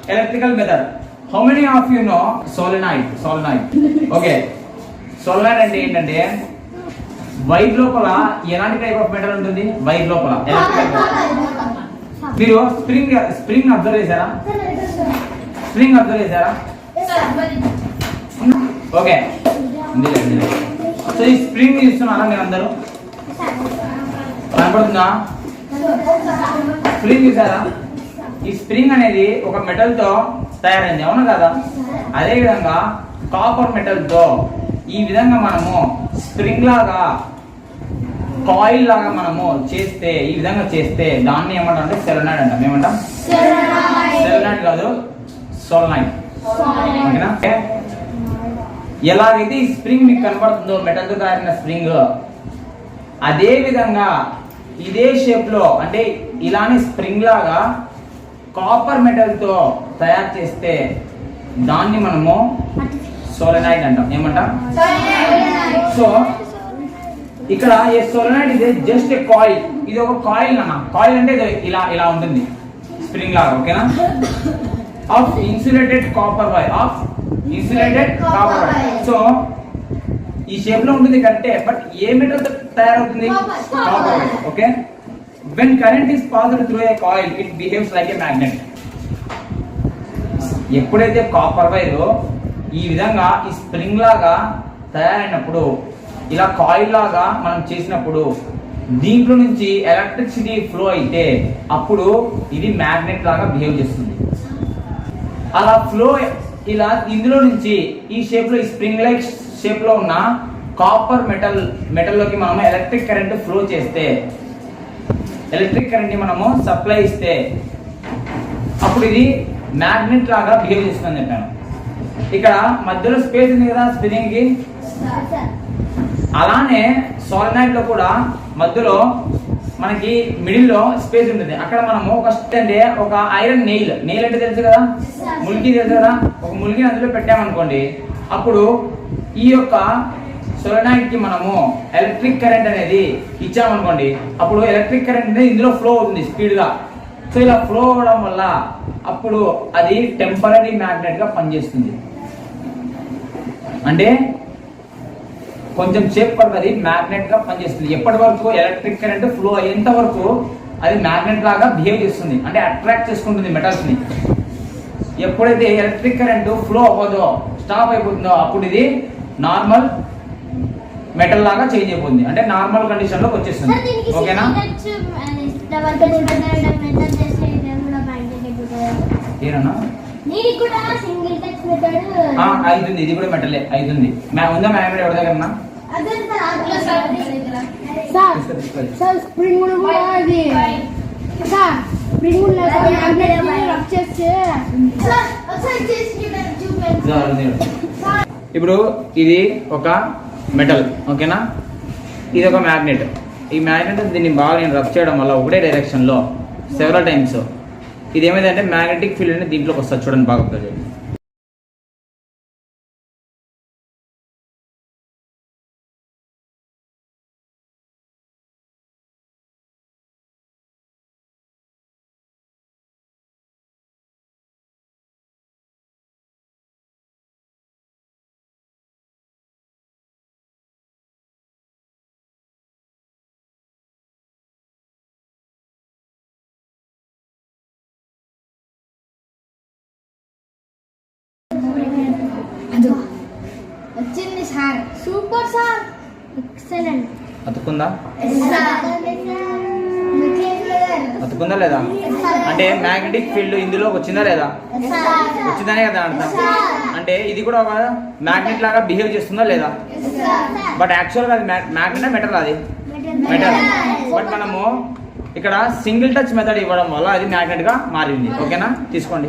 electrical method. How many of you know solenoid? Okay. Solenoid అంటే ఏంటంటే wire లోపల ఎలాంటి టైప్ ఆఫ్ మెటల్ ఉంటుంది? వైర్ లోపల మీరు స్ప్రింగ్ అబ్జర్వ్ చేశారా? ఓకే. సో ఈ స్ప్రింగ్ చూస్తున్నారా మీరు అందరూ? కనపడుతుందా? స్ప్రింగ్ చూసారా? ఈ స్ప్రింగ్ అనేది ఒక మెటల్ తో తయారైంది, అవునా కదా? అదే విధంగా కాపర్ మెటల్ తో ఈ విధంగా మనము స్ప్రింగ్ లాగా కాయిల్ లాగా మనము చేస్తే, ఈ విధంగా చేస్తే దాన్ని ఏమంటాం అంటే సెలెనాయిడ్ అంటాం. ఏమంటాం? సెలెనాయిడ్ కాదు, సోలనాయిడ్. ఓకేనా? ఎలాగైతే ఈ స్ప్రింగ్ మీకు కనబడుతుందో మెటల్ తో తయారైన స్ప్రింగ్, అదే విధంగా ఇదే షేప్ లో అంటే ఇలానే స్ప్రింగ్ లాగా కాపర్ మెటల్ తో తయారు చేస్తే దాన్ని మనము సోలనాయిడ్ అంటాం. ఏమంటాం? సో ఇక్కడ ఏ సోలనాయిడ్ ఇది జస్ట్ ఏ కాయిల్. ఇది ఒక కాయిల్ అన్న. కాయిల్ అంటే ఇలా ఉంటుంది స్ప్రింగ్ లాగా. ఓకేనా? Of insulated copper wire. So ఈ షేప్ లో ఉంటుంది కరెక్టే, బట్ ఏ మెటల్ తో తయారవుతుంది? Copper wire. Okay. when current is passed through a coil it behaves like a magnet. ఎప్పుడైతే కాపర్ వైర్ ఈ విధంగా ఈ స్ప్రింగ్ లాగా తయారైనప్పుడు, ఇలా కాయిల్ లాగా మనం చేసినప్పుడు దీంట్లో నుంచి ఎలక్ట్రిసిటీ ఫ్లో అయితే అప్పుడు ఇది మ్యాగ్నెట్ లాగా బిహేవ్ చేస్తుంది. అలా ఫ్లో ఇలా ఇందులో నుంచి ఈ షేప్ లో, ఈ స్ప్రింగ్ లైక్ షేప్ లో ఉన్న కాపర్ మెటల్ లోకి మనం ఎలక్ట్రిక్ కరెంట్ ఫ్లో చేస్తే, ఎలక్ట్రిక్ కరెంట్ ని మనము సప్లై ఇస్తే అప్పుడు ఇది మ్యాగ్నెట్ లాగా బిహేవ్ చేస్తుందని చెప్పాను. ఇక్కడ మధ్యలో స్పేస్ ఉంది కదా స్ప్రింగ్ కి, అలానే సోలనాయిడ్ లో కూడా మధ్యలో మనకి మిడిల్ లో స్పేస్ ఉంటుంది. అక్కడ మనము ఒక ఐరన్ నెయిల్ అంటే తెలుసు కదా, ముల్కి తెలుసు కదా, ఒక ముల్కిని అందులో పెట్టామనుకోండి, అప్పుడు ఈ యొక్క సోలనాయిడ్ కి మనము ఎలక్ట్రిక్ కరెంట్ అనేది ఇచ్చామనుకోండి, అప్పుడు ఎలక్ట్రిక్ కరెంట్ అనేది ఇందులో ఫ్లో అవుతుంది స్పీడ్ గా. సో ఇలా ఫ్లో అవడం వల్ల అప్పుడు అది టెంపరరీ మ్యాగ్నెట్ గా పనిచేస్తుంది. అంటే కొంచెం సేపు వరకు అది మ్యాగ్నెట్ గా పనిచేస్తుంది. ఎప్పటి వరకు? ఎలక్ట్రిక్ కరెంట్ ఫ్లో అయ్యేంత వరకు అది మ్యాగ్నెట్ లాగా బిహేవ్ చేస్తుంది, అంటే అట్రాక్ట్ చేసుకుంటుంది మెటల్స్ ని. ఎప్పుడైతే ఎలక్ట్రిక్ కరెంట్ ఫ్లో అవ్వదో, స్టాప్ అయిపోతుందో, అప్పుడు ఇది నార్మల్ మెటల్ లాగా చేంజ్ అయిపోతుంది, అంటే నార్మల్ కండిషన్ లోకి వచ్చేస్తుంది. ఓకేనా? ఏనా అవుతుంది, ఇది కూడా మెటలే అవుతుంది. ఉందా మ్యాగ్నెట్ ఎవరి దగ్గర? ఇప్పుడు ఇది ఒక మెటల్, ఓకేనా? ఇది ఒక మ్యాగ్నెట్. ఈ మ్యాగ్నెట్ దీన్ని బాగా నేను రబ్ చేయడం వల్ల ఒకటే డైరెక్షన్ లో సెవెరల్ టైమ్స్ ఇది ఏమైందంటే మ్యాగ్నెటిక్ ఫీల్డ్ అనేది దీంట్లోకి వస్తుంది. చూడండి బాగా observe చేయండి. వచ్చింది సార్, సూపర్ సార్, ఎక్సలెంట్. అతుక్కుందా లేదా? అంటే మ్యాగ్నెటిక్ ఫీల్డ్ ఇందులోకి వచ్చిందా లేదా? వచ్చిందనే కదా అర్థం. అంటే ఇది కూడా ఒక మ్యాగ్నెట్ లాగా బిహేవ్ చేస్తుందా లేదా? బట్ యాక్చువల్గా అది మ్యాగ్నెట్ మెటల్, అది మెటల్. బట్ మనము ఇక్కడ సింగిల్ టచ్ మెథడ్ ఇవ్వడం వల్ల అది మ్యాగ్నెట్ గా మారింది. ఓకేనా? తీసుకోండి.